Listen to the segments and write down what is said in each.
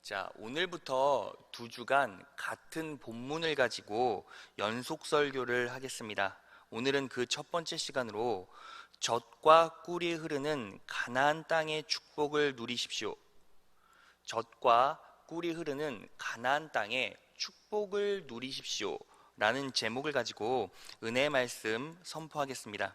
자, 오늘부터 2주간 같은 본문을 가지고 연속 설교를 하겠습니다. 오늘은 그 첫 번째 시간으로 젖과 꿀이 흐르는 가나안 땅의 축복을 누리십시오. 젖과 꿀이 흐르는 가나안 땅의 축복을 누리십시오 라는 제목을 가지고 은혜의 말씀 선포하겠습니다.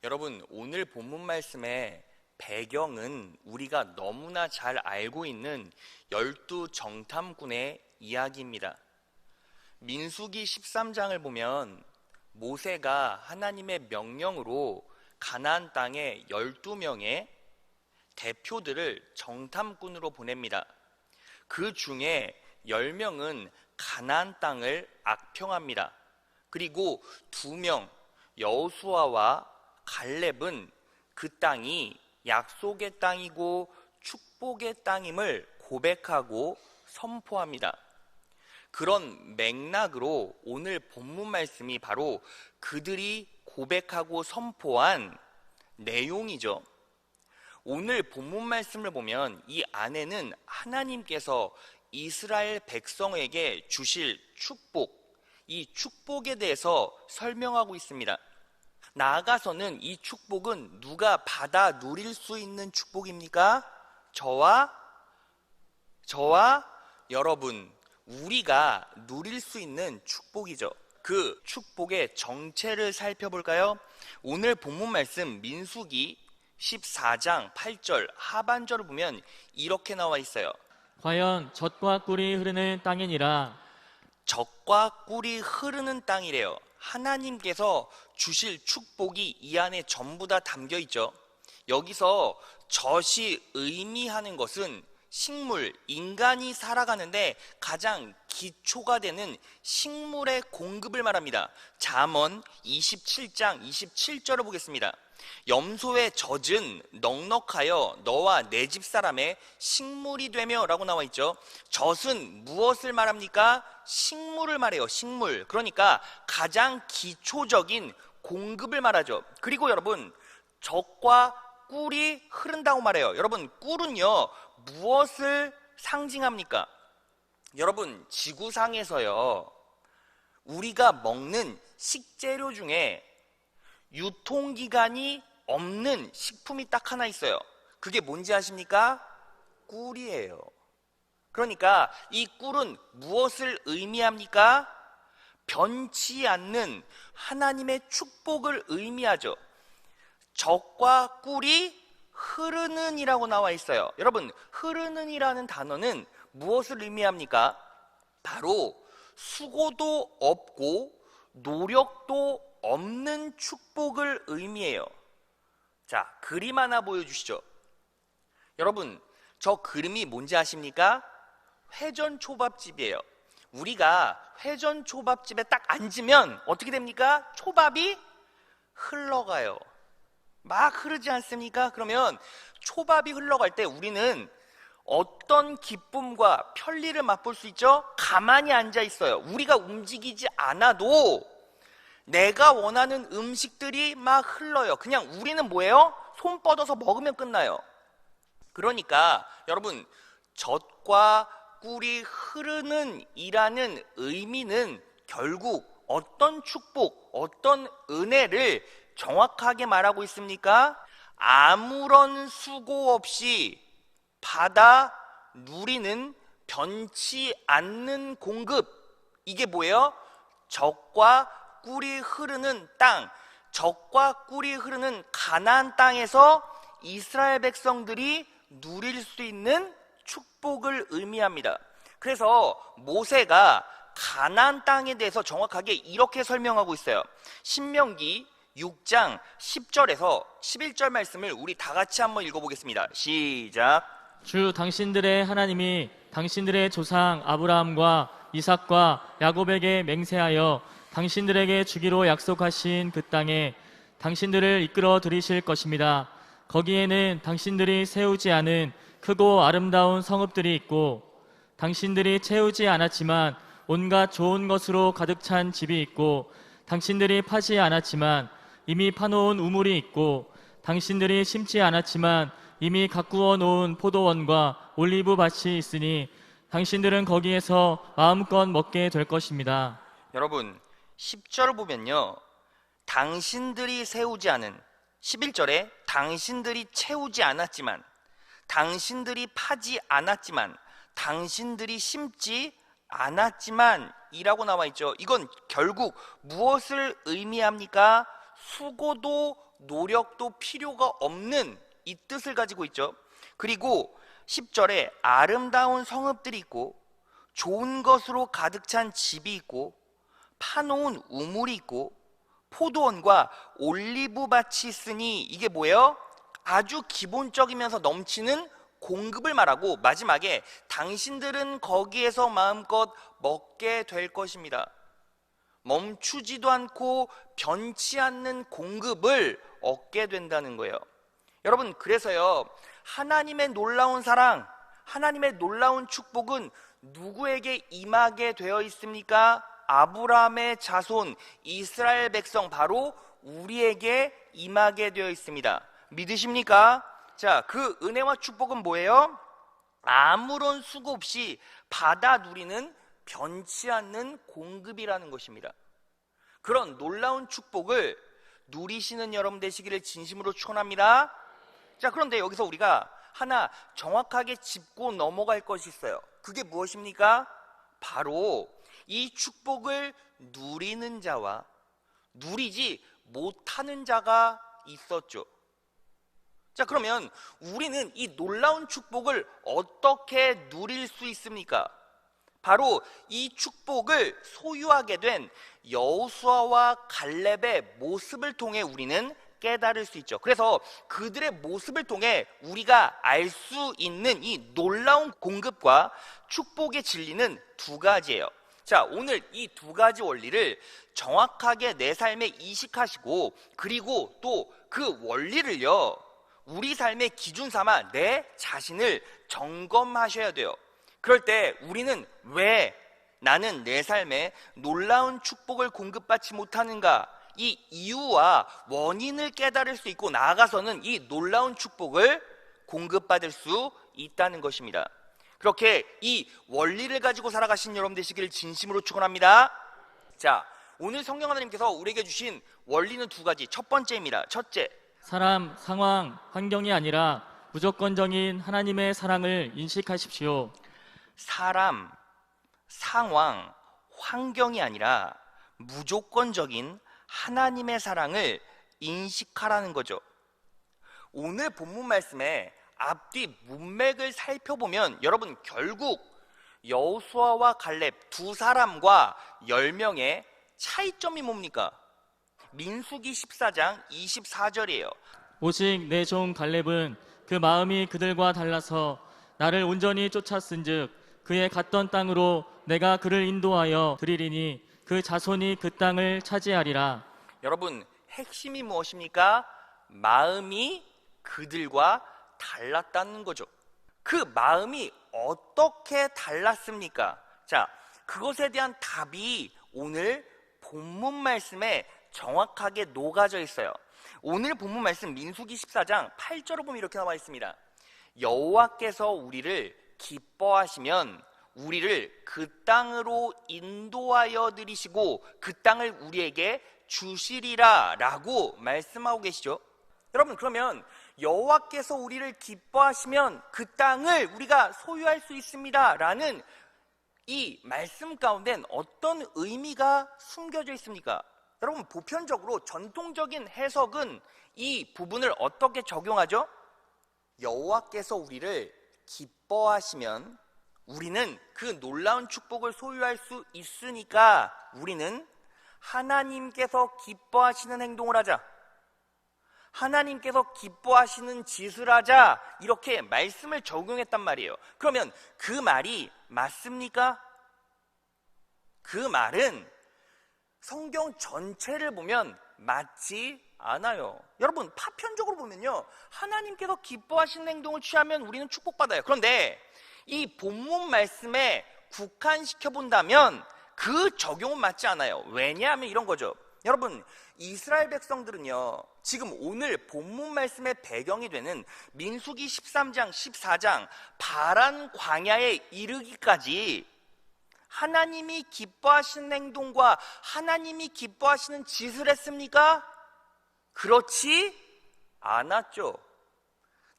여러분, 오늘 본문 말씀에 배경은 우리가 너무나 잘 알고 있는 12정탐꾼의 이야기입니다. 민수기 13장을 보면 모세가 하나님의 명령으로 가나안 땅에 12명의 대표들을 정탐꾼으로 보냅니다. 그 중에 10명은 가나안 땅을 악평합니다. 그리고 2명, 여호수아와 갈렙은 그 땅이 약속의 땅이고 축복의 땅임을 고백하고 선포합니다. 그런 맥락으로 오늘 본문 말씀이 바로 그들이 고백하고 선포한 내용이죠. 오늘 본문 말씀을 보면 이 안에는 하나님께서 이스라엘 백성에게 주실 축복, 이 축복에 대해서 설명하고 있습니다. 나아가서는 이 축복은 누가 받아 누릴 수 있는 축복입니까? 저와 여러분, 우리가 누릴 수 있는 축복이죠. 그 축복의 정체를 살펴볼까요? 오늘 본문 말씀 민수기 14장 8절 하반절을 보면 이렇게 나와 있어요. 과연 젖과 꿀이 흐르는 땅이니라. 젖과 꿀이 흐르는 땅이래요. 하나님께서 주실 축복이 이 안에 전부 다 담겨 있죠. 여기서 젖이 의미하는 것은 식물, 인간이 살아가는데 가장 기초가 되는 식물의 공급을 말합니다. 잠언 27장 27절을 보겠습니다. 염소의 젖은 넉넉하여 너와 내 집 사람의 식물이 되며 라고 나와 있죠. 젖은 무엇을 말합니까? 식물을 말해요. 식물. 그러니까 가장 기초적인 공급을 말하죠. 그리고 여러분, 젖과 꿀이 흐른다고 말해요. 여러분, 꿀은요 무엇을 상징합니까? 여러분, 지구상에서요 우리가 먹는 식재료 중에 유통기간이 없는 식품이 딱 하나 있어요. 그게 뭔지 아십니까? 꿀이에요. 그러니까 이 꿀은 무엇을 의미합니까? 변치 않는 하나님의 축복을 의미하죠. 젖과 꿀이 흐르는 이라고 나와 있어요. 여러분, 흐르는 이라는 단어는 무엇을 의미합니까? 바로 수고도 없고 노력도 없는 축복을 의미해요. 자, 그림 하나 보여주시죠. 여러분, 저 그림이 뭔지 아십니까? 회전초밥집이에요. 우리가 회전초밥집에 딱 앉으면 어떻게 됩니까? 초밥이 흘러가요. 막 흐르지 않습니까? 그러면 초밥이 흘러갈 때 우리는 어떤 기쁨과 편리를 맛볼 수 있죠? 가만히 앉아 있어요. 우리가 움직이지 않아도 내가 원하는 음식들이 막 흘러요. 그냥 우리는 뭐예요? 손 뻗어서 먹으면 끝나요. 그러니까 여러분, 젖과 꿀이 흐르는 이라는 의미는 결국 어떤 축복, 어떤 은혜를 정확하게 말하고 있습니까? 아무런 수고 없이 받아 누리는 변치 않는 공급. 이게 뭐예요? 젖과 꿀이 흐르는 땅, 젖과 꿀이 흐르는 가나안 땅에서 이스라엘 백성들이 누릴 수 있는 축복을 의미합니다. 그래서 모세가 가나안 땅에 대해서 정확하게 이렇게 설명하고 있어요. 신명기 6장 10절에서 11절 말씀을 우리 다 같이 한번 읽어보겠습니다. 시작. 주 당신들의 하나님이 당신들의 조상 아브라함과 이삭과 야곱에게 맹세하여 당신들에게 주기로 약속하신 그 땅에 당신들을 이끌어 들이실 것입니다. 거기에는 당신들이 세우지 않은 크고 아름다운 성읍들이 있고 당신들이 채우지 않았지만 온갖 좋은 것으로 가득 찬 집이 있고 당신들이 파지 않았지만 이미 파놓은 우물이 있고 당신들이 심지 않았지만 이미 가꾸어 놓은 포도원과 올리브 밭이 있으니 당신들은 거기에서 마음껏 먹게 될 것입니다. 여러분 10절을 보면요, 당신들이 세우지 않은, 11절에 당신들이 채우지 않았지만, 당신들이 파지 않았지만, 당신들이 심지 않았지만 이라고 나와 있죠. 이건 결국 무엇을 의미합니까? 수고도 노력도 필요가 없는 이 뜻을 가지고 있죠. 그리고 10절에 아름다운 성읍들이 있고 좋은 것으로 가득 찬 집이 있고 파놓은 우물이 있고 포도원과 올리브밭이 있으니, 이게 뭐예요? 아주 기본적이면서 넘치는 공급을 말하고, 마지막에 당신들은 거기에서 마음껏 먹게 될 것입니다. 멈추지도 않고 변치 않는 공급을 얻게 된다는 거예요. 여러분, 그래서요, 하나님의 놀라운 사랑, 하나님의 놀라운 축복은 누구에게 임하게 되어 있습니까? 아브라함의 자손 이스라엘 백성, 바로 우리에게 임하게 되어 있습니다. 믿으십니까? 자, 그 은혜와 축복은 뭐예요? 아무런 수고 없이 받아 누리는 변치 않는 공급이라는 것입니다. 그런 놀라운 축복을 누리시는 여러분 되시기를 진심으로 축원합니다. 자, 그런데 여기서 우리가 하나 정확하게 짚고 넘어갈 것이 있어요. 그게 무엇입니까? 바로 이 축복을 누리는 자와 누리지 못하는 자가 있었죠. 자, 그러면 우리는 이 놀라운 축복을 어떻게 누릴 수 있습니까? 바로 이 축복을 소유하게 된 여호수아와 갈렙의 모습을 통해 우리는 깨달을 수 있죠. 그래서 그들의 모습을 통해 우리가 알 수 있는 이 놀라운 공급과 축복의 진리는 두 가지예요. 자, 오늘 이 두 가지 원리를 정확하게 내 삶에 이식하시고, 그리고 또 그 원리를요, 우리 삶의 기준 삼아 내 자신을 점검하셔야 돼요. 그럴 때 우리는 왜 나는 내 삶에 놀라운 축복을 공급받지 못하는가, 이 이유와 원인을 깨달을 수 있고, 나아가서는 이 놀라운 축복을 공급받을 수 있다는 것입니다. 그렇게 이 원리를 가지고 살아가신 여러분 되시기를 진심으로 축원합니다. 자, 오늘 성경 하나님께서 우리에게 주신 원리는 두 가지. 첫 번째입니다. 첫째, 사람, 상황, 환경이 아니라 무조건적인 하나님의 사랑을 인식하십시오. 사람, 상황, 환경이 아니라 무조건적인 하나님의 사랑을 인식하라는 거죠. 오늘 본문 말씀에 앞뒤 문맥을 살펴보면 여러분, 결국 여호수아와 갈렙 두 사람과 10명의 차이점이 뭡니까? 민수기 14장 24절이에요. 오직 내 종 갈렙은 그 마음이 그들과 달라서 나를 온전히 쫓았은즉 그의 갔던 땅으로 내가 그를 인도하여 드리리니 그 자손이 그 땅을 차지하리라. 여러분, 핵심이 무엇입니까? 마음이 그들과 달랐다는 거죠. 그 마음이 어떻게 달랐습니까? 자, 그것에 대한 답이 오늘 본문 말씀에 정확하게 녹아져 있어요. 오늘 본문 말씀 민수기 14장 8절을 보면 이렇게 나와 있습니다. 여호와께서 우리를 기뻐하시면 우리를 그 땅으로 인도하여 들이시고 그 땅을 우리에게 주시리라 라고 말씀하고 계시죠. 여러분, 그러면 여호와께서 우리를 기뻐하시면 그 땅을 우리가 소유할 수 있습니다 라는 이 말씀 가운데는 어떤 의미가 숨겨져 있습니까? 여러분, 보편적으로 전통적인 해석은 이 부분을 어떻게 적용하죠? 여호와께서 우리를 기뻐하시면 우리는 그 놀라운 축복을 소유할 수 있으니까 우리는 하나님께서 기뻐하시는 행동을 하자, 하나님께서 기뻐하시는 짓을 하자, 이렇게 말씀을 적용했단 말이에요. 그러면 그 말이 맞습니까? 그 말은 성경 전체를 보면 맞지 않아요. 여러분, 파편적으로 보면요, 하나님께서 기뻐하시는 행동을 취하면 우리는 축복받아요. 그런데 이 본문 말씀에 국한시켜 본다면 그 적용은 맞지 않아요. 왜냐하면 이런 거죠. 여러분, 이스라엘 백성들은요, 지금 오늘 본문 말씀의 배경이 되는 민수기 13장, 14장 바란 광야에 이르기까지 하나님이 기뻐하시는 행동과 하나님이 기뻐하시는 짓을 했습니까? 그렇지 않았죠.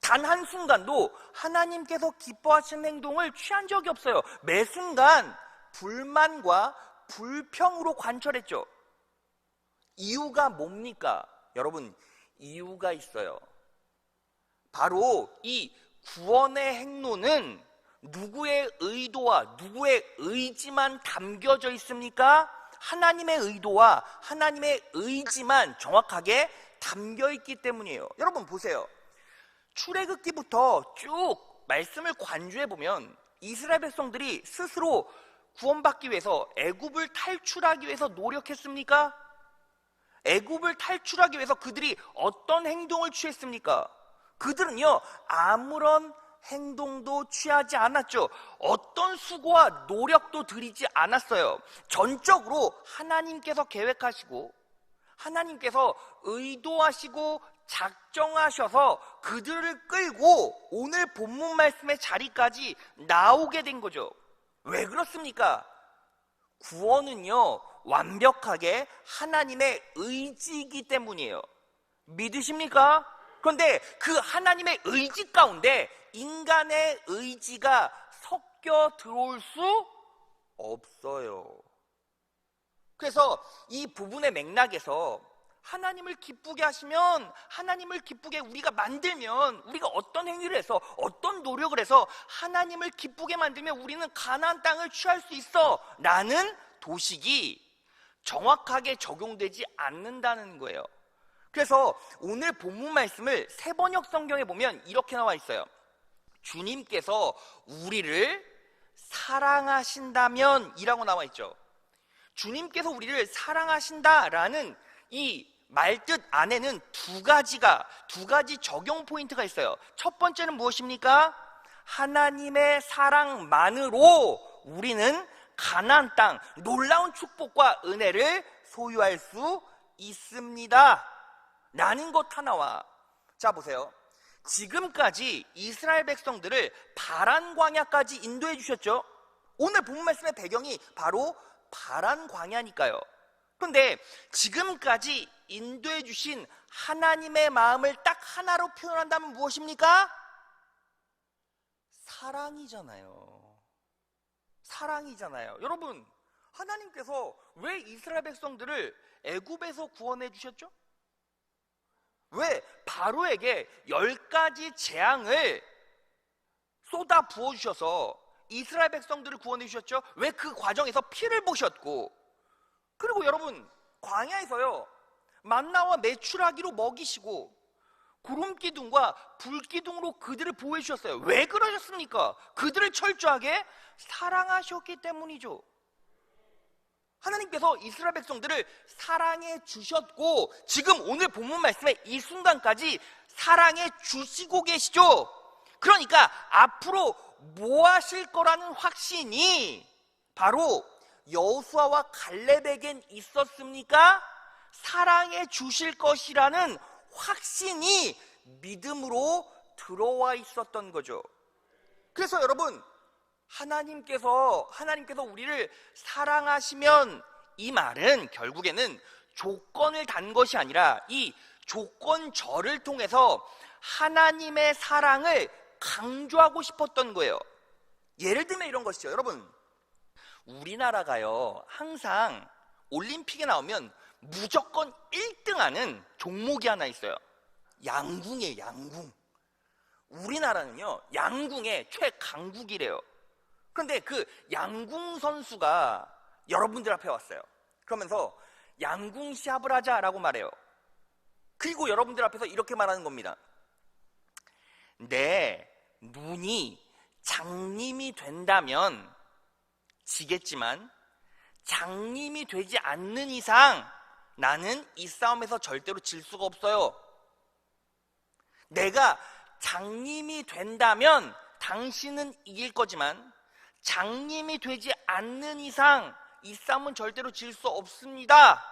단 한순간도 하나님께서 기뻐하시는 행동을 취한 적이 없어요. 매 순간 불만과 불평으로 관철했죠. 이유가 뭡니까? 여러분, 이유가 있어요. 바로 이 구원의 행로는 누구의 의도와 누구의 의지만 담겨져 있습니까? 하나님의 의도와 하나님의 의지만 정확하게 담겨 있기 때문이에요. 여러분 보세요. 출애굽기부터 쭉 말씀을 관주해 보면 이스라엘 백성들이 스스로 구원받기 위해서 애굽을 탈출하기 위해서 노력했습니까? 애굽을 탈출하기 위해서 그들이 어떤 행동을 취했습니까? 그들은요, 아무런 행동도 취하지 않았죠. 어떤 수고와 노력도 들이지 않았어요. 전적으로 하나님께서 계획하시고 하나님께서 의도하시고 작정하셔서 그들을 끌고 오늘 본문 말씀의 자리까지 나오게 된 거죠. 왜 그렇습니까? 구원은요, 완벽하게 하나님의 의지이기 때문이에요. 믿으십니까? 그런데 그 하나님의 의지 가운데 인간의 의지가 섞여 들어올 수 없어요. 그래서 이 부분의 맥락에서 하나님을 기쁘게 하시면, 하나님을 기쁘게 우리가 만들면, 우리가 어떤 행위를 해서 어떤 노력을 해서 하나님을 기쁘게 만들면 우리는 가나안 땅을 취할 수 있어 라는 도식이 정확하게 적용되지 않는다는 거예요. 그래서 오늘 본문 말씀을 세번역 성경에 보면 이렇게 나와 있어요. 주님께서 우리를 사랑하신다면 이라고 나와 있죠. 주님께서 우리를 사랑하신다라는 이 말뜻 안에는 두 가지 적용 포인트가 있어요. 첫 번째는 무엇입니까? 하나님의 사랑만으로 우리는 가나안 땅, 놀라운 축복과 은혜를 소유할 수 있습니다 라는 것 하나와, 자 보세요. 지금까지 이스라엘 백성들을 바란 광야까지 인도해 주셨죠. 오늘 본문 말씀의 배경이 바로 바란 광야니까요. 그런데 지금까지 인도해 주신 하나님의 마음을 딱 하나로 표현한다면 무엇입니까? 사랑이잖아요. 사랑이잖아요. 여러분, 하나님께서 왜 이스라엘 백성들을 애굽에서 구원해 주셨죠? 왜 바로에게 10가지 재앙을 쏟아 부어주셔서 이스라엘 백성들을 구원해 주셨죠? 왜 그 과정에서 피를 보셨고, 그리고 여러분, 광야에서요, 만나와 메추라기로 먹이시고 구름기둥과 불기둥으로 그들을 보호해 주셨어요. 왜 그러셨습니까? 그들을 철저하게 사랑하셨기 때문이죠. 하나님께서 이스라엘 백성들을 사랑해 주셨고, 지금 오늘 본문 말씀에 이 순간까지 사랑해 주시고 계시죠. 그러니까 앞으로 뭐 하실 거라는 확신이 바로 여호수아와 갈렙에겐 있었습니까? 사랑해 주실 것이라는 확신이 믿음으로 들어와 있었던 거죠. 그래서 여러분, 하나님께서 우리를 사랑하시면, 이 말은 결국에는 조건을 단 것이 아니라 이 조건절을 통해서 하나님의 사랑을 강조하고 싶었던 거예요. 예를 들면 이런 것이죠. 여러분, 우리나라가요, 항상 올림픽에 나오면 무조건 1등하는 종목이 하나 있어요. 양궁이에요. 양궁. 우리나라는요, 양궁의 최강국이래요. 그런데 그 양궁 선수가 여러분들 앞에 왔어요. 그러면서 양궁 시합을 하자라고 말해요. 그리고 여러분들 앞에서 이렇게 말하는 겁니다. 내 눈이 장님이 된다면 지겠지만 장님이 되지 않는 이상 나는 이 싸움에서 절대로 질 수가 없어요. 내가 장님이 된다면 당신은 이길 거지만 장님이 되지 않는 이상 이 싸움은 절대로 질 수 없습니다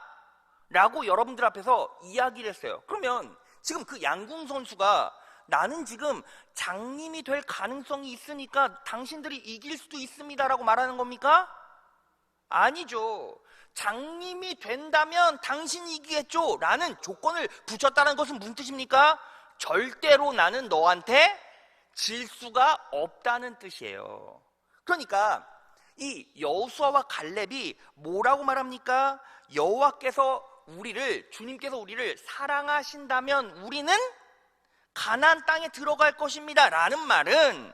라고 여러분들 앞에서 이야기를 했어요. 그러면 지금 그 양궁 선수가 나는 지금 장님이 될 가능성이 있으니까 당신들이 이길 수도 있습니다 라고 말하는 겁니까? 아니죠. 장님이 된다면 당신이 이기겠죠 라는 조건을 붙였다는 것은 무슨 뜻입니까? 절대로 나는 너한테 질 수가 없다는 뜻이에요. 그러니까 이 여호수아와 갈렙이 뭐라고 말합니까? 여호와께서 주님께서 우리를 사랑하신다면 우리는 가나안 땅에 들어갈 것입니다 라는 말은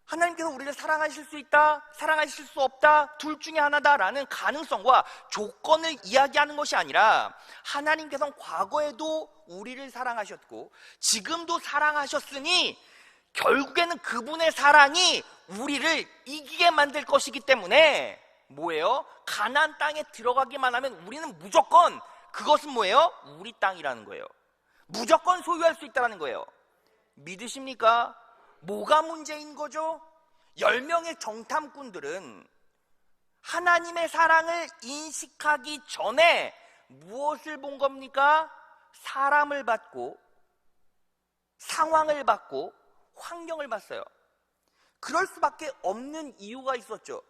하나님께서 우리를 사랑하실 수 있다, 사랑하실 수 없다, 둘 중에 하나다라는 가능성과 조건을 이야기하는 것이 아니라 하나님께서는 과거에도 우리를 사랑하셨고 지금도 사랑하셨으니 결국에는 그분의 사랑이 우리를 이기게 만들 것이기 때문에 뭐예요? 가나안 땅에 들어가기만 하면 우리는 무조건 그것은 뭐예요? 우리 땅이라는 거예요. 무조건 소유할 수 있다는 거예요. 믿으십니까? 뭐가 문제인 거죠? 10명의 정탐꾼들은 하나님의 사랑을 인식하기 전에 무엇을 본 겁니까? 사람을 봤고 상황을 봤고 환경을 봤어요. 그럴 수밖에 없는 이유가 있었죠.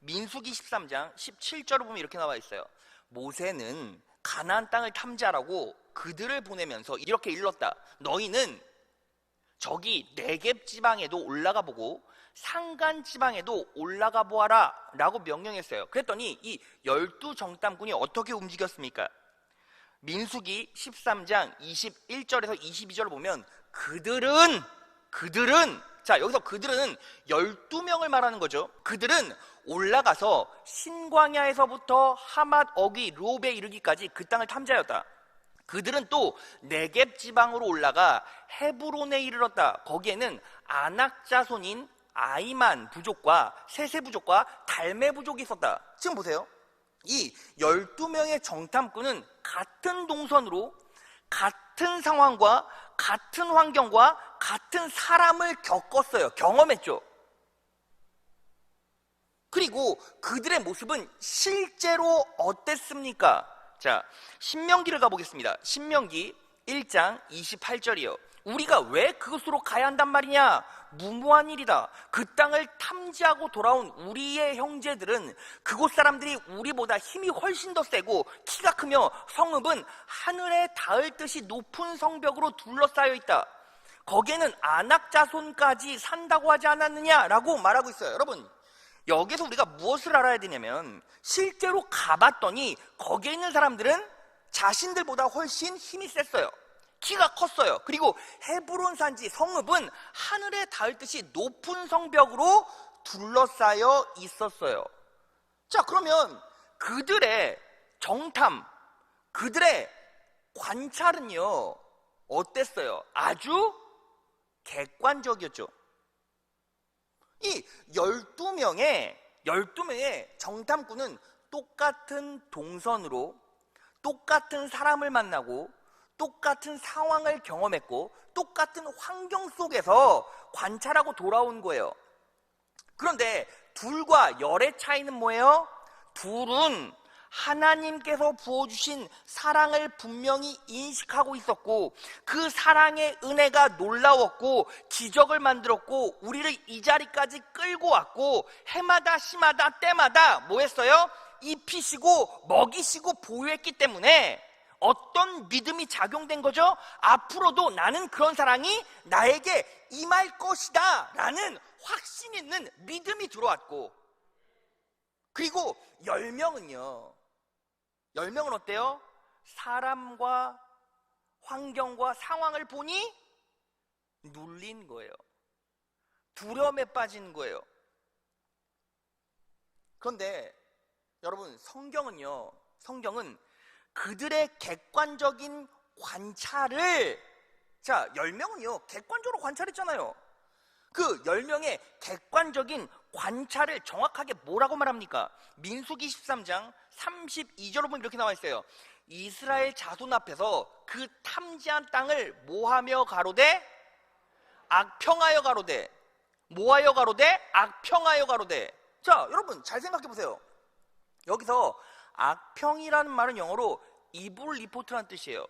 민수기 13장 17절을 보면 이렇게 나와 있어요. 모세는 가나안 땅을 탐지하라고 그들을 보내면서 이렇게 일렀다. 너희는 저기 네겝 지방에도 올라가 보고 산간 지방에도 올라가 보아라 라고 명령했어요. 그랬더니 이 12 정탐꾼이 어떻게 움직였습니까? 민수기 13장 21절에서 22절을 보면 그들은 자 여기서 그들은 12명을 말하는 거죠. 그들은 올라가서 신광야에서부터 하맛 어귀 롭에 이르기까지 그 땅을 탐지하였다. 그들은 또 네겝 지방으로 올라가 헤브론에 이르렀다. 거기에는 아낙 자손인 아이만 부족과 세세 부족과 달메 부족이 있었다. 지금 보세요. 이 12명의 정탐꾼은 같은 동선으로 같은 상황과 같은 환경과 같은 사람을 겪었어요. 경험했죠. 그리고 그들의 모습은 실제로 어땠습니까? 자, 신명기를 가보겠습니다. 신명기 1장 28절이요. 우리가 왜 그곳으로 가야 한단 말이냐? 무모한 일이다. 그 땅을 탐지하고 돌아온 우리의 형제들은 그곳 사람들이 우리보다 힘이 훨씬 더 세고 키가 크며 성읍은 하늘에 닿을 듯이 높은 성벽으로 둘러싸여 있다. 거기에는 아낙 자손까지 산다고 하지 않았느냐라고 말하고 있어요. 여러분, 여기서 우리가 무엇을 알아야 되냐면 실제로 가봤더니 거기에 있는 사람들은 자신들보다 훨씬 힘이 셌어요. 키가 컸어요. 그리고 헤브론 산지 성읍은 하늘에 닿을 듯이 높은 성벽으로 둘러싸여 있었어요. 자, 그러면 그들의 정탐, 그들의 관찰은요 어땠어요? 아주 객관적이었죠. 이 12명의 정탐꾼은 똑같은 동선으로 똑같은 사람을 만나고 똑같은 상황을 경험했고 똑같은 환경 속에서 관찰하고 돌아온 거예요. 그런데 둘과 열의 차이는 뭐예요? 둘은 하나님께서 부어주신 사랑을 분명히 인식하고 있었고 그 사랑의 은혜가 놀라웠고 기적을 만들었고 우리를 이 자리까지 끌고 왔고 해마다 시마다 때마다 뭐 했어요? 입히시고 먹이시고 보유했기 때문에 어떤 믿음이 작용된 거죠? 앞으로도 나는 그런 사랑이 나에게 임할 것이다 라는 확신 있는 믿음이 들어왔고 그리고 10명은 어때요? 사람과 환경과 상황을 보니 눌린 거예요. 두려움에 빠진 거예요. 그런데 여러분 성경은 그들의 객관적인 관찰을 10명은요 객관적으로 관찰했잖아요. 그 10명의 객관적인 관찰을 정확하게 뭐라고 말합니까? 민수기 13장 32절로 보면 이렇게 나와 있어요. 이스라엘 자손 앞에서 그 탐지한 땅을 뭐하며 가로되 악평하여 가로되 뭐하여 가로되 악평하여 가로되. 자, 여러분 잘 생각해 보세요. 여기서 악평이라는 말은 영어로 evil report라는 뜻이에요.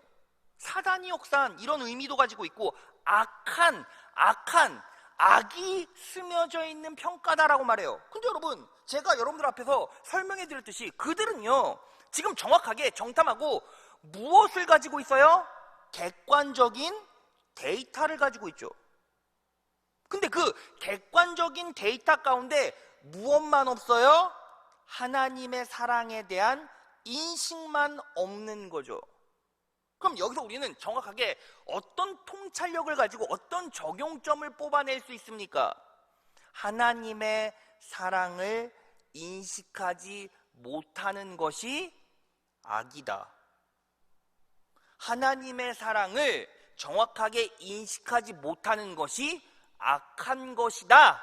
사단이 역사한 이런 의미도 가지고 있고 악한, 악이 스며져 있는 평가다라고 말해요. 근데 여러분, 제가 여러분들 앞에서 설명해 드렸듯이 그들은요, 지금 정확하게 정탐하고 무엇을 가지고 있어요? 객관적인 데이터를 가지고 있죠. 근데 그 객관적인 데이터 가운데 무엇만 없어요? 하나님의 사랑에 대한 인식만 없는 거죠. 그럼 여기서 우리는 정확하게 어떤 통찰력을 가지고 어떤 적용점을 뽑아낼 수 있습니까? 하나님의 사랑을 인식하지 못하는 것이 악이다. 하나님의 사랑을 정확하게 인식하지 못하는 것이 악한 것이다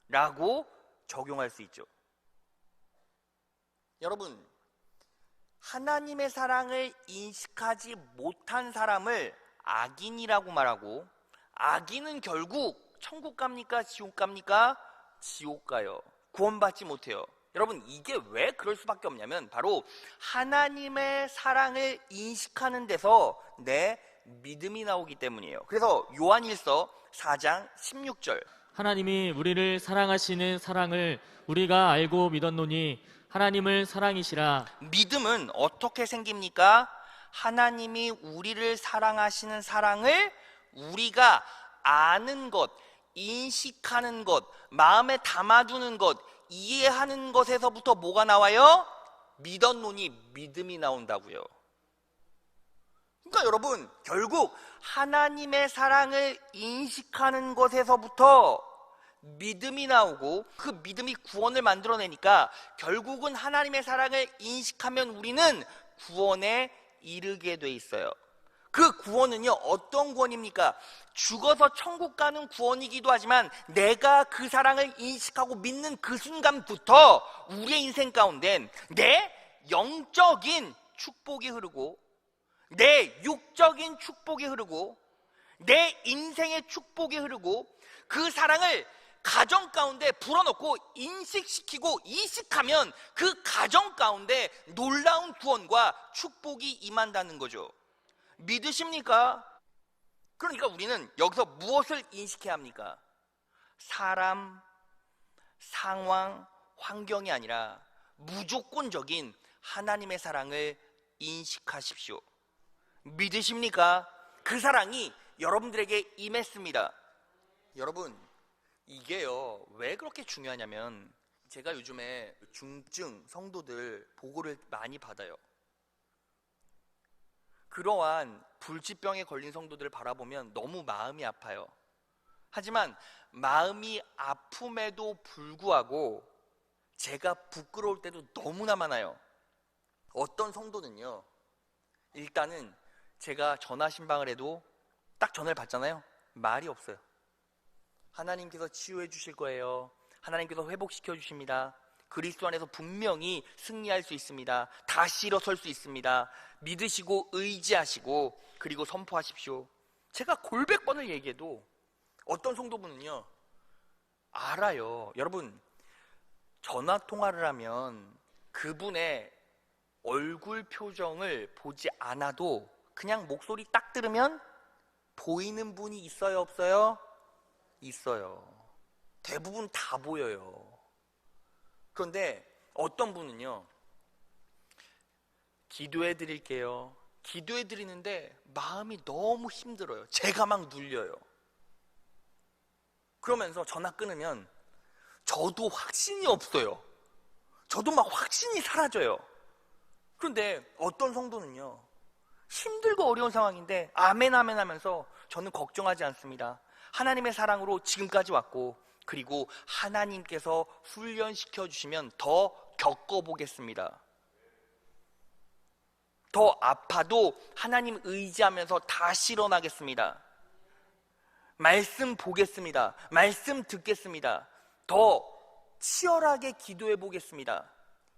라고 적용할 수 있죠. 여러분, 하나님의 사랑을 인식하지 못한 사람을 악인이라고 말하고, 악인은 결국 천국 갑니까? 지옥 갑니까? 지옥 가요. 구원받지 못해요. 여러분, 이게 왜 그럴 수밖에 없냐면 바로 하나님의 사랑을 인식하는 데서 내 믿음이 나오기 때문이에요. 그래서 요한일서 4장 16절, 하나님이 우리를 사랑하시는 사랑을 우리가 알고 믿었노니 하나님을 사랑이시라. 믿음은 어떻게 생깁니까? 하나님이 우리를 사랑하시는 사랑을 우리가 아는 것, 인식하는 것, 마음에 담아두는 것, 이해하는 것에서부터 뭐가 나와요? 믿었노니 믿음이 나온다고요. 그러니까 여러분, 결국 하나님의 사랑을 인식하는 것에서부터 믿음이 나오고, 그 믿음이 구원을 만들어내니까 결국은 하나님의 사랑을 인식하면 우리는 구원에 이르게 돼 있어요. 그 구원은요, 어떤 구원입니까? 죽어서 천국 가는 구원이기도 하지만 내가 그 사랑을 인식하고 믿는 그 순간부터 우리의 인생 가운데 내 영적인 축복이 흐르고, 내 육적인 축복이 흐르고, 내 인생의 축복이 흐르고, 그 사랑을 가정 가운데 불어넣고 인식시키고 이식하면 그 가정 가운데 놀라운 구원과 축복이 임한다는 거죠. 믿으십니까? 그러니까 우리는 여기서 무엇을 인식해야 합니까? 사람, 상황, 환경이 아니라 무조건적인 하나님의 사랑을 인식하십시오. 믿으십니까? 그 사랑이 여러분들에게 임했습니다. 여러분, 이게요, 왜 그렇게 중요하냐면 제가 요즘에 중증 성도들 보고를 많이 받아요. 그러한 불치병에 걸린 성도들을 바라보면 너무 마음이 아파요. 하지만 마음이 아픔에도 불구하고 제가 부끄러울 때도 너무나 많아요. 어떤 성도는요, 일단은 제가 전화 신방을 해도 딱 전화를 받잖아요. 말이 없어요. 하나님께서 치유해 주실 거예요. 하나님께서 회복시켜 주십니다. 그리스도 안에서 분명히 승리할 수 있습니다. 다시 일어설 수 있습니다. 믿으시고 의지하시고 그리고 선포하십시오. 제가 골백 번을 얘기해도 어떤 성도분은요, 알아요. 여러분, 전화 통화를 하면 그분의 얼굴 표정을 보지 않아도 그냥 목소리 딱 들으면 보이는 분이 있어요, 없어요? 있어요. 대부분 다 보여요. 그런데 어떤 분은요, 기도해 드릴게요. 기도해 드리는데 마음이 너무 힘들어요. 제가 막 눌려요. 그러면서 전화 끊으면 저도 확신이 없어요. 저도 막 확신이 사라져요. 그런데 어떤 성도는요, 힘들고 어려운 상황인데 아멘 아멘 하면서 저는 걱정하지 않습니다. 하나님의 사랑으로 지금까지 왔고, 그리고 하나님께서 훈련시켜 주시면 더 겪어보겠습니다. 더 아파도 하나님 의지하면서 다시 일어나겠습니다. 말씀 보겠습니다. 말씀 듣겠습니다. 더 치열하게 기도해 보겠습니다.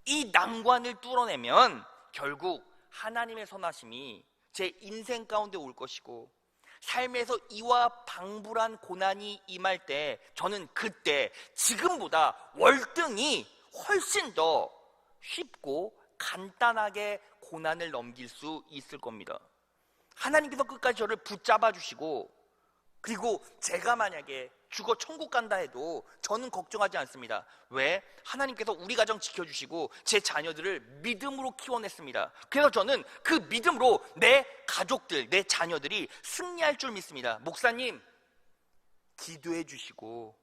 이 난관을 뚫어내면 결국 하나님의 선하심이 제 인생 가운데 올 것이고, 삶에서 이와 방불한 고난이 임할 때 저는 그때 지금보다 월등히 훨씬 더 쉽고 간단하게 고난을 넘길 수 있을 겁니다. 하나님께서 끝까지 저를 붙잡아 주시고, 그리고 제가 만약에 죽어 천국 간다 해도 저는 걱정하지 않습니다. 왜? 하나님께서 우리 가정 지켜주시고 제 자녀들을 믿음으로 키워냈습니다. 그래서 저는 그 믿음으로 내 가족들, 내 자녀들이 승리할 줄 믿습니다. 목사님, 기도해 주시고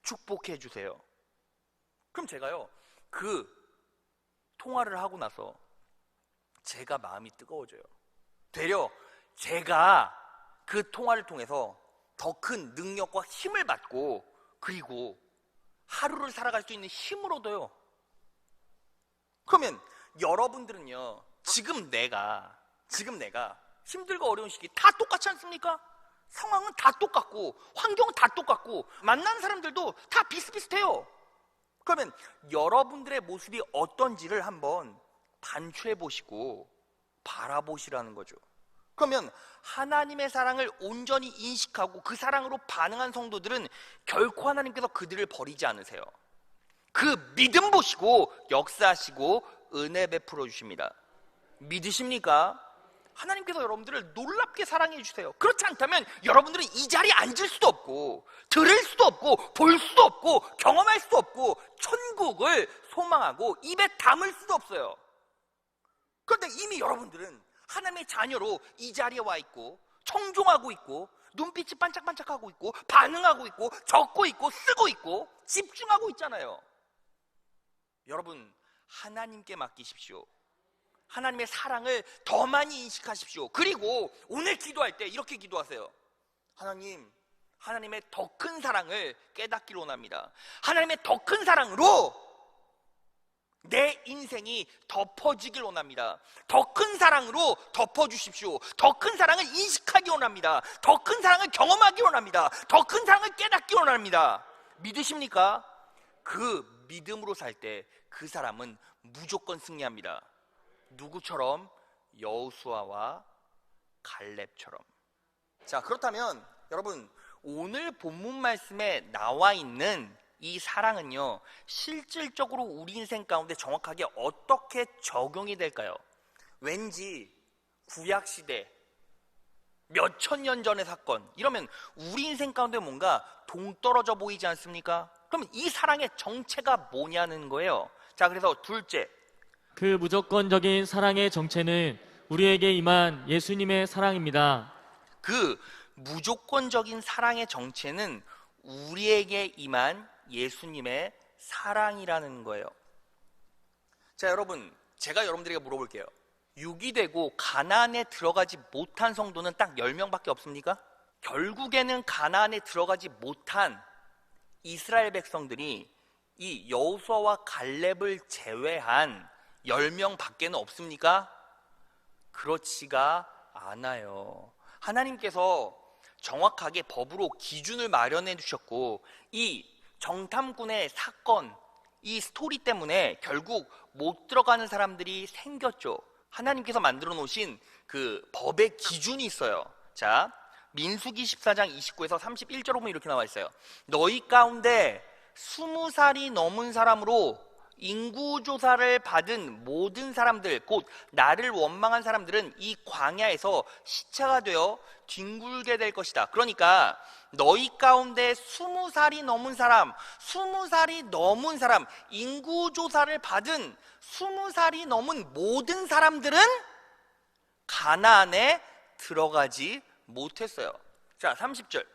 축복해 주세요. 그럼 제가요, 그 통화를 하고 나서 제가 마음이 뜨거워져요. 되려 제가 그 통화를 통해서 더 큰 능력과 힘을 받고, 그리고 하루를 살아갈 수 있는 힘을 얻어요. 그러면 여러분들은요, 지금 내가 힘들고 어려운 시기 다 똑같지 않습니까? 상황은 다 똑같고 환경은 다 똑같고 만나는 사람들도 다 비슷비슷해요. 그러면 여러분들의 모습이 어떤지를 한번 반추해 보시고 바라보시라는 거죠. 그러면 하나님의 사랑을 온전히 인식하고 그 사랑으로 반응한 성도들은 결코 하나님께서 그들을 버리지 않으세요. 그 믿음 보시고 역사하시고 은혜 베풀어 주십니다. 믿으십니까? 하나님께서 여러분들을 놀랍게 사랑해 주세요. 그렇지 않다면 여러분들은 이 자리에 앉을 수도 없고 들을 수도 없고 볼 수도 없고 경험할 수도 없고 천국을 소망하고 입에 담을 수도 없어요. 그런데 이미 여러분들은 하나님의 자녀로 이 자리에 와 있고 청종하고 있고 눈빛이 반짝반짝하고 있고 반응하고 있고 적고 있고 쓰고 있고 집중하고 있잖아요. 여러분, 하나님께 맡기십시오. 하나님의 사랑을 더 많이 인식하십시오. 그리고 오늘 기도할 때 이렇게 기도하세요. 하나님, 하나님의 더 큰 사랑을 깨닫기를 원합니다. 하나님의 더 큰 사랑으로 내 인생이 덮어지길 원합니다. 더 큰 사랑으로 덮어주십시오. 더 큰 사랑을 인식하기 원합니다. 더 큰 사랑을 경험하기 원합니다. 더 큰 사랑을 깨닫기 원합니다. 믿으십니까? 그 믿음으로 살 때 그 사람은 무조건 승리합니다. 누구처럼? 여호수아와 갈렙처럼. 자, 그렇다면 여러분, 오늘 본문 말씀에 나와 있는 이 사랑은요, 실질적으로 우리 인생 가운데 정확하게 어떻게 적용이 될까요? 왠지 구약시대 몇천 년 전의 사건, 이러면 우리 인생 가운데 뭔가 동떨어져 보이지 않습니까? 그럼 이 사랑의 정체가 뭐냐는 거예요. 자, 그래서 둘째, 그 무조건적인 사랑의 정체는 우리에게 임한 예수님의 사랑입니다. 그 무조건적인 사랑의 정체는 우리에게 임한 예수님의 사랑이라는 거예요. 자, 여러분, 제가 여러분들에게 물어볼게요. 유기되고 가나안에 들어가지 못한 성도는 딱 10명밖에 없습니까? 결국에는 가나안에 들어가지 못한 이스라엘 백성들이 이 여호수아와 갈렙을 제외한 10명 밖에는 없습니까? 그렇지가 않아요. 하나님께서 정확하게 법으로 기준을 마련해 주셨고, 이 정탐꾼의 사건, 이 스토리 때문에 결국 못 들어가는 사람들이 생겼죠. 하나님께서 만들어 놓으신 그 법의 기준이 있어요. 자, 민수기 14장 29에서 31절 보면 이렇게 나와 있어요. 너희 가운데 20살이 넘은 사람으로 인구조사를 받은 모든 사람들, 곧 나를 원망한 사람들은 이 광야에서 시체가 되어 뒹굴게 될 것이다. 그러니까 너희 가운데 20살이 넘은 사람, 20살이 넘은 사람, 인구조사를 받은 20살이 넘은 모든 사람들은 가나안에 들어가지 못했어요. 자, 30절.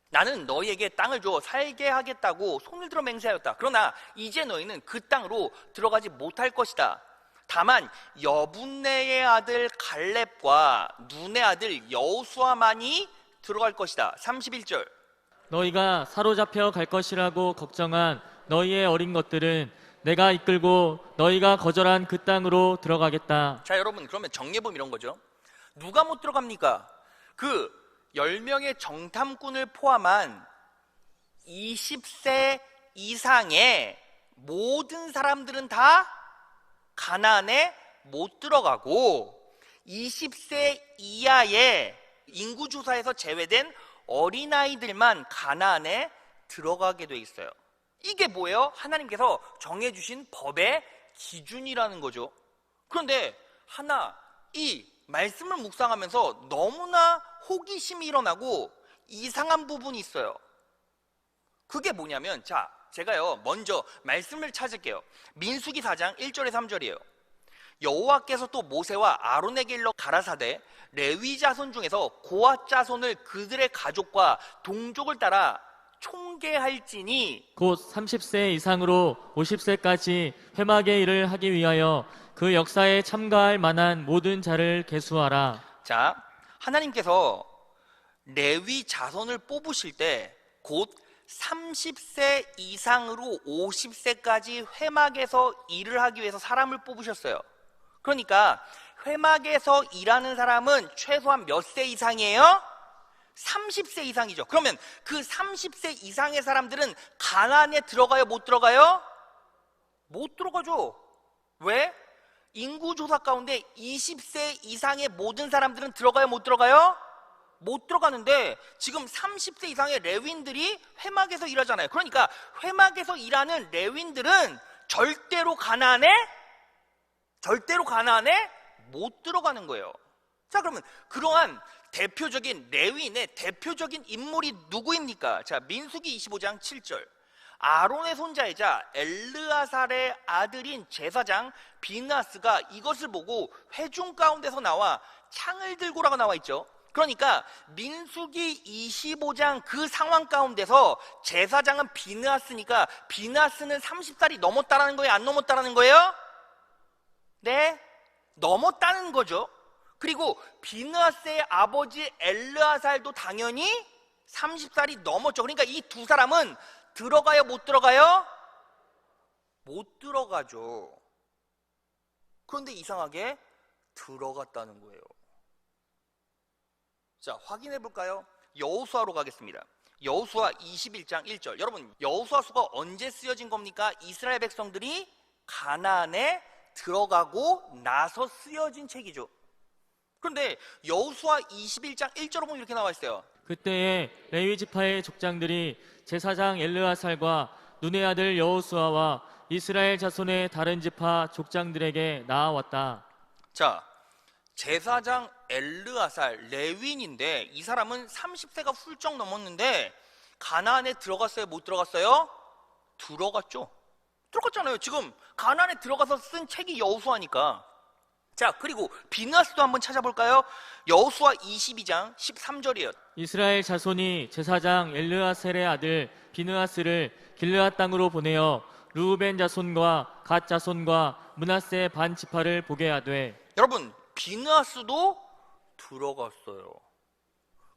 나는 너희에게 땅을 줘 살게 하겠다고 손을 들어 맹세하였다. 그러나 이제 너희는 그 땅으로 들어가지 못할 것이다. 다만 여분네의 아들 갈렙과 눈의 아들 여호수아만이 들어갈 것이다. 31절. 너희가 사로잡혀 갈 것이라고 걱정한 너희의 어린 것들은 내가 이끌고 너희가 거절한 그 땅으로 들어가겠다. 자, 여러분, 그러면 정리해보면 이런 거죠. 누가 못 들어갑니까? 그 10명의 정탐꾼을 포함한 20세 이상의 모든 사람들은 다 가나안에 못 들어가고, 20세 이하의 인구조사에서 제외된 어린아이들만 가나안에 들어가게 돼 있어요. 이게 뭐예요? 하나님께서 정해주신 법의 기준이라는 거죠. 그런데 이 말씀을 묵상하면서 너무나 호기심이 일어나고 이상한 부분이 있어요. 그게 뭐냐면, 제가요 먼저 말씀을 찾을게요. 민수기 4장 1절에서 3절이에요. 여호와께서 또 모세와 아론에게 일러 가라사대 레위 자손 중에서 고앗 자손을 그들의 가족과 동족을 따라 총계할지니, 곧 30세 이상으로 50세까지 회막의 일을 하기 위하여 그 역사에 참가할 만한 모든 자를 계수하라. 하나님께서 레위 자손을 뽑으실 때 곧 30세 이상으로 50세까지 회막에서 일을 하기 위해서 사람을 뽑으셨어요. 그러니까 회막에서 일하는 사람은 최소한 몇 세 이상이에요? 30세 이상이죠. 그러면 그 30세 이상의 사람들은 가나안에 들어가요? 못 들어가요? 못 들어가죠. 왜? 인구조사 가운데 20세 이상의 모든 사람들은 들어가요? 못 들어가요? 못 들어가는데 지금 30세 이상의 레위인들이 회막에서 일하잖아요. 그러니까 회막에서 일하는 레위인들은 절대로 가나안에 못 들어가는 거예요. 그러면 그러한 대표적인 레위인의 대표적인 인물이 누구입니까? 민수기 25장 7절. 아론의 손자이자 엘르아살의 아들인 제사장 비느하스가 이것을 보고 회중 가운데서 나와 창을 들고라고 나와 있죠. 그러니까 민수기 25장 그 상황 가운데서 제사장은 비느하스니까 비느하스는 30살이 넘었다라는 거예요? 안 넘었다라는 거예요? 네, 넘었다는 거죠. 그리고 비느하스의 아버지 엘르아살도 당연히 30살이 넘었죠. 그러니까 이 두 사람은 들어가요? 못 들어가요? 못 들어가죠. 그런데 이상하게 들어갔다는 거예요. 확인해 볼까요? 여호수아로 가겠습니다. 여호수아 21장 1절. 여러분, 여호수아서가 언제 쓰여진 겁니까? 이스라엘 백성들이 가나안에 들어가고 나서 쓰여진 책이죠. 그런데 여호수아 21장 1절을 보면 이렇게 나와 있어요. 그때에 레위 지파의 족장들이 제사장 엘르아살과 눈의 아들 여호수아와 이스라엘 자손의 다른 지파 족장들에게 나아왔다. 제사장 엘르아살 레위인인데 이 사람은 30세가 훌쩍 넘었는데 가나안에 들어갔어요? 못 들어갔어요? 들어갔죠. 들어갔잖아요. 지금 가나안에 들어가서 쓴 책이 여호수아니까. 그리고 비느하스도 한번 찾아볼까요? 여호수아 22장 13절이에요. 이스라엘 자손이 제사장 엘르아셀의 아들 비느하스를 길르앗 땅으로 보내어 르우벤 자손과 갓 자손과 므낫세 반 지파를 보게 하되. 여러분, 비느하스도 들어갔어요.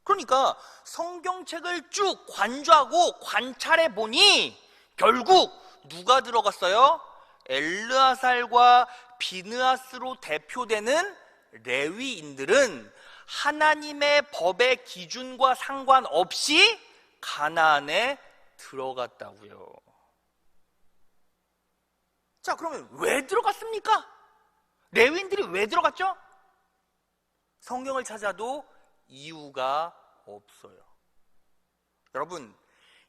그러니까 성경책을 쭉 관조하고 관찰해 보니 결국 누가 들어갔어요? 엘르아살과 비느하스로 대표되는 레위인들은 하나님의 법의 기준과 상관없이 가나안에 들어갔다고요. 그러면 왜 들어갔습니까? 레위인들이 왜 들어갔죠? 성경을 찾아도 이유가 없어요. 여러분,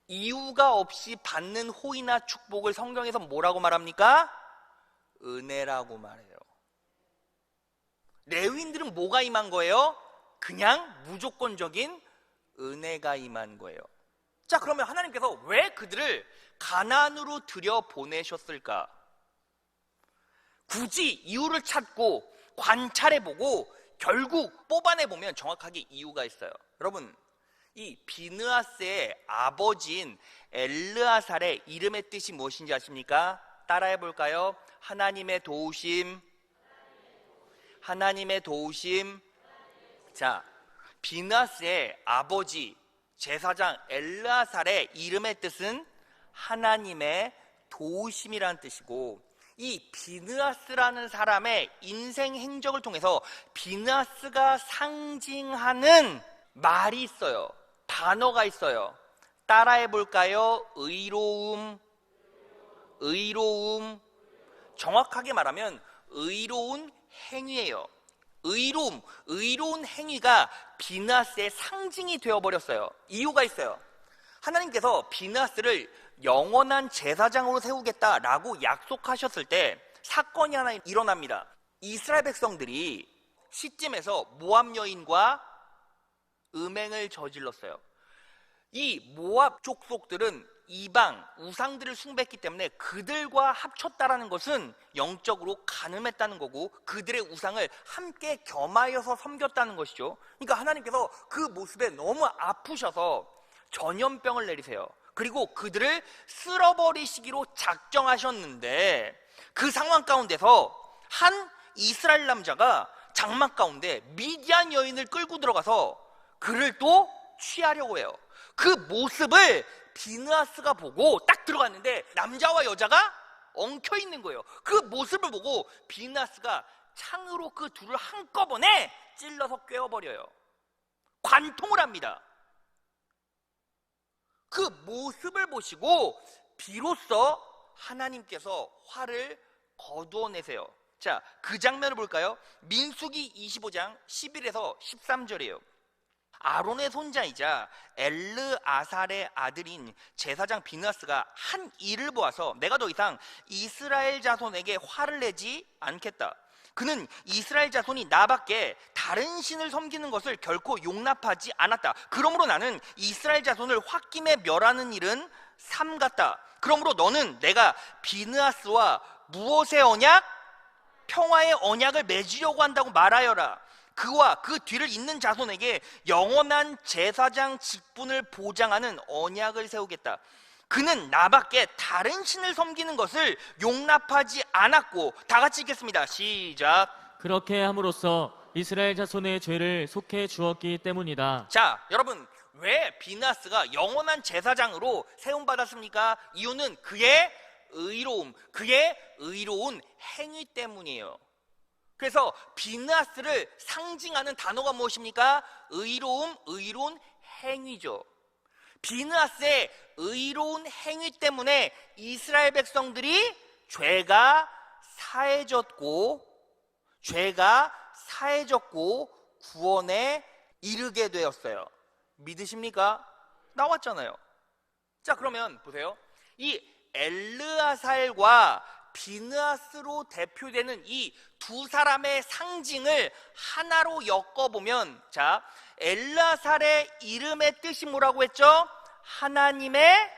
이유가 없이 받는 호의나 축복을 성경에서 뭐라고 말합니까? 은혜라고 말해요. 레위인들은 뭐가 임한 거예요? 그냥 무조건적인 은혜가 임한 거예요. 그러면 하나님께서 왜 그들을 가나안으로 들여보내셨을까? 굳이 이유를 찾고 관찰해보고 결국 뽑아내보면 정확하게 이유가 있어요. 여러분, 이 비느하스의 아버지인 엘르아살의 이름의 뜻이 무엇인지 아십니까? 따라해볼까요? 하나님의 도우심. 하나님의 도우심. 비느하스의 아버지 제사장 엘르아살의 이름의 뜻은 하나님의 도우심이라는 뜻이고, 이 비느하스라는 사람의 인생 행적을 통해서 비느하스가 상징하는 말이 있어요. 단어가 있어요. 따라해 볼까요? 의로움. 정확하게 말하면 의로운 행위예요. 의로운 행위가 비느하스의 상징이 되어버렸어요. 이유가 있어요. 하나님께서 비느하스를 영원한 제사장으로 세우겠다라고 약속하셨을 때 사건이 하나 일어납니다. 이스라엘 백성들이 시딤에서 모압 여인과 음행을 저질렀어요. 이 모압 족속들은 이방 우상들을 숭배했기 때문에 그들과 합쳤다라는 것은 영적으로 간음했다는 거고 그들의 우상을 함께 겸하여서 섬겼다는 것이죠. 그러니까 하나님께서 그 모습에 너무 아프셔서 전염병을 내리세요. 그리고 그들을 쓸어버리시기로 작정하셨는데 그 상황 가운데서 한 이스라엘 남자가 장막 가운데 미디안 여인을 끌고 들어가서 그를 또 취하려고 해요. 그 모습을 비느하스가 보고 딱 들어갔는데 남자와 여자가 엉켜 있는 거예요. 그 모습을 보고 비느하스가 창으로 그 둘을 한꺼번에 찔러서 꿰어버려요. 관통을 합니다. 그 모습을 보시고 비로소 하나님께서 화를 거두어내세요. 자, 그 장면을 볼까요? 민수기 25장 11에서 13절이에요. 아론의 손자이자 엘르아살의 아들인 제사장 비느하스가 한 일을 보아서 내가 더 이상 이스라엘 자손에게 화를 내지 않겠다. 그는 이스라엘 자손이 나밖에 다른 신을 섬기는 것을 결코 용납하지 않았다. 그러므로 나는 이스라엘 자손을 홧김에 멸하는 일은 삼갔다. 그러므로 너는 내가 비느하스와 무엇의 언약? 평화의 언약을 맺으려고 한다고 말하여라. 그와 그 뒤를 잇는 자손에게 영원한 제사장 직분을 보장하는 언약을 세우겠다. 그는 나밖에 다른 신을 섬기는 것을 용납하지 않았고, 다 같이 읽겠습니다. 시작. 그렇게 함으로써 이스라엘 자손의 죄를 속해 주었기 때문이다. 자, 여러분, 왜 비느하스가 영원한 제사장으로 세움받았습니까? 이유는 그의 의로움, 그의 의로운 행위 때문이에요. 그래서 비느하스를 상징하는 단어가 무엇입니까? 의로움, 의로운 행위죠. 비느하스의 의로운 행위 때문에 이스라엘 백성들이 죄가 사해졌고 구원에 이르게 되었어요. 믿으십니까? 나왔잖아요. 자, 그러면 보세요. 이 엘르아살과 비느하스로 대표되는 이 두 사람의 상징을 하나로 엮어보면, 자, 엘르아살의 이름의 뜻이 뭐라고 했죠? 하나님의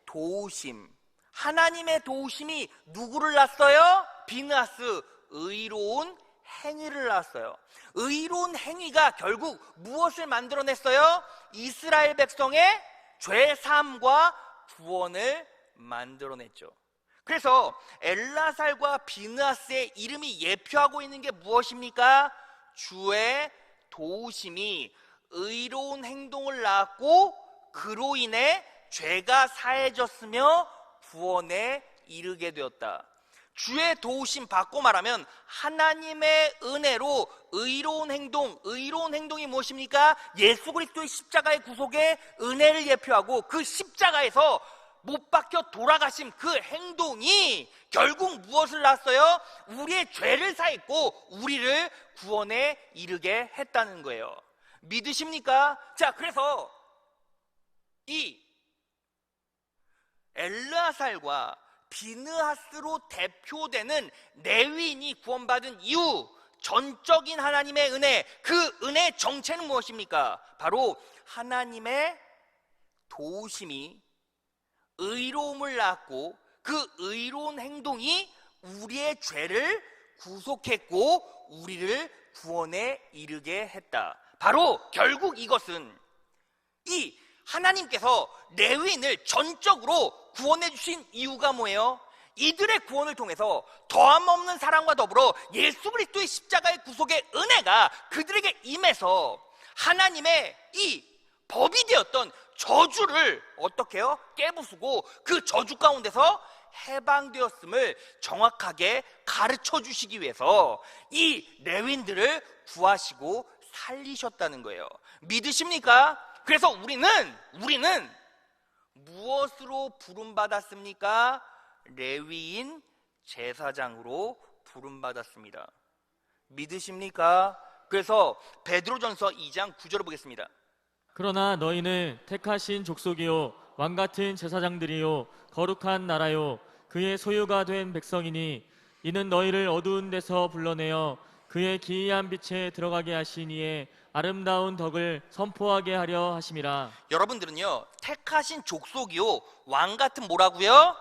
도우심. 하나님의 도우심이 누구를 낳았어요? 비느하스, 의로운 행위를 낳았어요. 의로운 행위가 결국 무엇을 만들어냈어요? 이스라엘 백성의 죄사함과 구원을 만들어냈죠. 그래서 엘라살과 비느하스의 이름이 예표하고 있는 게 무엇입니까? 주의 도우심이 의로운 행동을 낳았고 그로 인해 죄가 사해졌으며 구원에 이르게 되었다. 주의 도우심 받고 말하면 하나님의 은혜로 의로운 행동이 무엇입니까? 예수 그리스도의 십자가의 구속의 은혜를 예표하고 그 십자가에서 못 박혀 돌아가신 그 행동이 결국 무엇을 낳았어요? 우리의 죄를 사했고 우리를 구원에 이르게 했다는 거예요. 믿으십니까? 자, 그래서 이 엘르아살과 비느하스로 대표되는 레위인이 구원받은 이유, 전적인 하나님의 은혜, 그 은혜의 정체는 무엇입니까? 바로 하나님의 도우심이 의로움을 낳았고 그 의로운 행동이 우리의 죄를 구속했고 우리를 구원에 이르게 했다. 바로 결국 이것은 이 하나님께서 레위인을 전적으로 구원해 주신 이유가 뭐예요? 이들의 구원을 통해서 더함 없는 사랑과 더불어 예수 그리스도의 십자가의 구속의 은혜가 그들에게 임해서 하나님의 이 법이 되었던 저주를 어떻게 해요? 깨부수고 그 저주 가운데서 해방되었음을 정확하게 가르쳐 주시기 위해서 이 레위인들을 구하시고 살리셨다는 거예요. 믿으십니까? 그래서 우리는 무엇으로 부름받았습니까? 레위인 제사장으로 부름받았습니다. 믿으십니까? 그래서 베드로전서 2장 9절을 보겠습니다. 그러나 너희는 택하신 족속이요 왕같은 제사장들이요 거룩한 나라요 그의 소유가 된 백성이니 이는 너희를 어두운 데서 불러내어 그의 기이한 빛에 들어가게 하신 이의 아름다운 덕을 선포하게 하려 하심이라. 여러분들은요, 택하신 족속이요, 왕 같은 뭐라고요?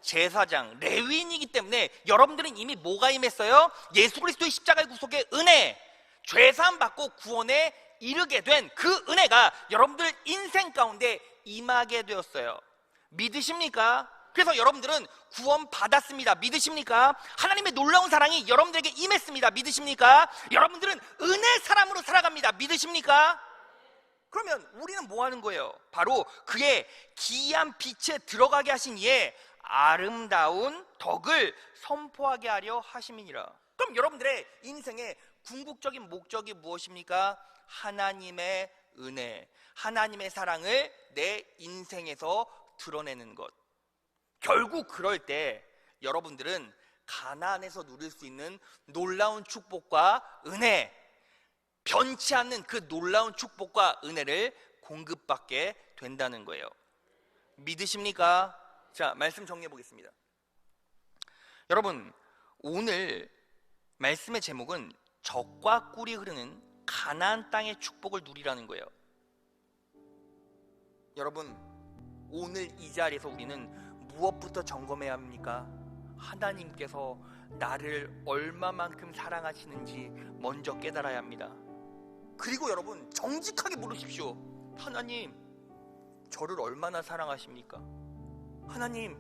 제사장, 레위인이기 때문에 여러분들은 이미 뭐가 임했어요? 예수 그리스도의 십자가의 구속의 은혜, 죄사함 받고 구원에 이르게 된 그 은혜가 여러분들 인생 가운데 임하게 되었어요. 믿으십니까? 그래서 여러분들은 구원 받았습니다. 믿으십니까? 하나님의 놀라운 사랑이 여러분들에게 임했습니다. 믿으십니까? 여러분들은 은혜 사람으로 살아갑니다. 믿으십니까? 그러면 우리는 뭐 하는 거예요? 바로 그의 기이한 빛에 들어가게 하신 이의 아름다운 덕을 선포하게 하려 하심이니라. 그럼 여러분들의 인생의 궁극적인 목적이 무엇입니까? 하나님의 은혜, 하나님의 사랑을 내 인생에서 드러내는 것. 결국 그럴 때 여러분들은 가나안에서 누릴 수 있는 놀라운 축복과 은혜, 변치 않는 그 놀라운 축복과 은혜를 공급받게 된다는 거예요. 믿으십니까? 자, 말씀 정리해 보겠습니다. 여러분, 오늘 말씀의 제목은 젖과 꿀이 흐르는 가나안 땅의 축복을 누리라는 거예요. 여러분, 오늘 이 자리에서 우리는 무엇부터 점검해야 합니까? 하나님께서 나를 얼마만큼 사랑하시는지 먼저 깨달아야 합니다. 그리고 여러분, 정직하게 물으십시오. 하나님, 저를 얼마나 사랑하십니까? 하나님,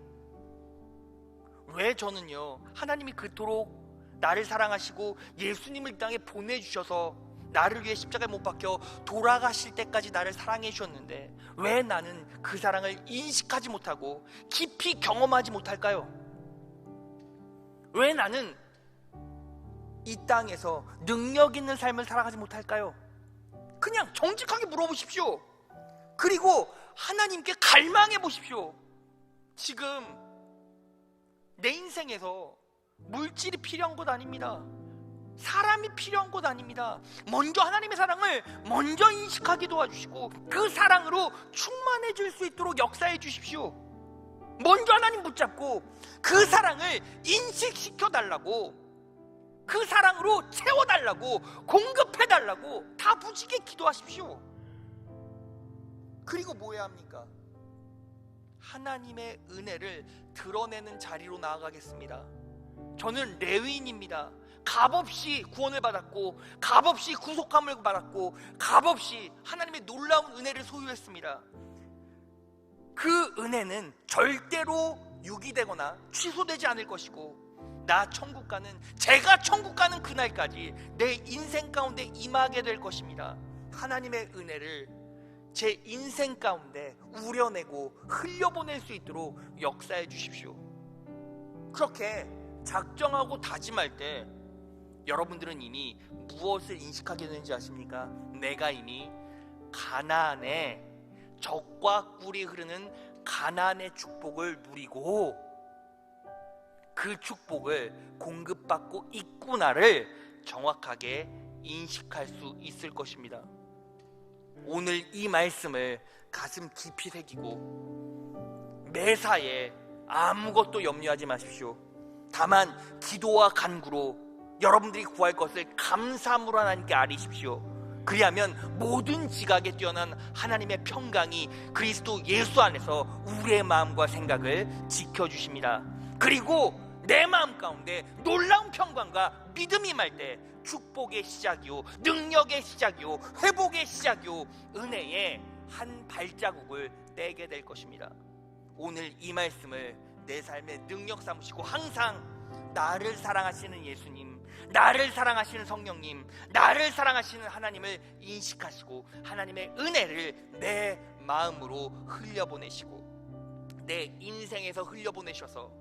왜 저는요, 하나님이 그토록 나를 사랑하시고 예수님을 이 땅에 보내주셔서 나를 위해 십자가에 못 박혀 돌아가실 때까지 나를 사랑해 주셨는데 왜 나는 그 사랑을 인식하지 못하고 깊이 경험하지 못할까요? 왜 나는 이 땅에서 능력 있는 삶을 살아가지 못할까요? 그냥 정직하게 물어보십시오. 그리고 하나님께 갈망해 보십시오. 지금 내 인생에서 물질이 필요한 것 아닙니다. 사람이 필요한 것 아닙니다. 먼저 하나님의 사랑을 먼저 인식하게 도와주시고 그 사랑으로 충만해질 수 있도록 역사해 주십시오. 먼저 하나님 붙잡고 그 사랑을 인식시켜달라고, 그 사랑으로 채워달라고, 공급해달라고 다부지게 기도하십시오. 그리고 뭐 해야 합니까? 하나님의 은혜를 드러내는 자리로 나아가겠습니다. 저는 레위인입니다. 값없이 구원을 받았고, 값없이 구속함을 받았고, 값없이 하나님의 놀라운 은혜를 소유했습니다. 그 은혜는 절대로 유기되거나 취소되지 않을 것이고, 제가 천국 가는 그날까지 내 인생 가운데 임하게 될 것입니다. 하나님의 은혜를 제 인생 가운데 우려내고 흘려보낼 수 있도록 역사해 주십시오. 그렇게 작정하고 다짐할 때 여러분들은 이미 무엇을 인식하게 되는지 아십니까? 내가 이미 가나안의 젖과 꿀이 흐르는 가나안의 축복을 누리고 그 축복을 공급받고 있구나를 정확하게 인식할 수 있을 것입니다. 오늘 이 말씀을 가슴 깊이 새기고 매사에 아무것도 염려하지 마십시오. 다만 기도와 간구로 여러분들이 구할 것을 감사함으로 하나님께 아뢰십시오. 그리하면 모든 지각에 뛰어난 하나님의 평강이 그리스도 예수 안에서 우리의 마음과 생각을 지켜주십니다. 그리고 내 마음 가운데 놀라운 평강과 믿음이 임할 때 축복의 시작이요, 능력의 시작이요, 회복의 시작이요, 은혜의 한 발자국을 떼게 될 것입니다. 오늘 이 말씀을 내 삶의 능력 삼으시고 항상 나를 사랑하시는 예수님, 나를 사랑하시는 성령님, 나를 사랑하시는 하나님을 인식하시고 하나님의 은혜를 내 마음으로 흘려보내시고 내 인생에서 흘려보내셔서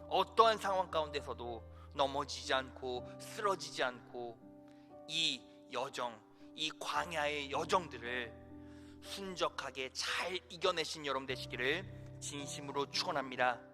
어떠한 상황 가운데서도 넘어지지 않고 쓰러지지 않고 이 여정, 이 광야의 여정들을 순적하게 잘 이겨내신 여러분 되시기를 진심으로 축원합니다.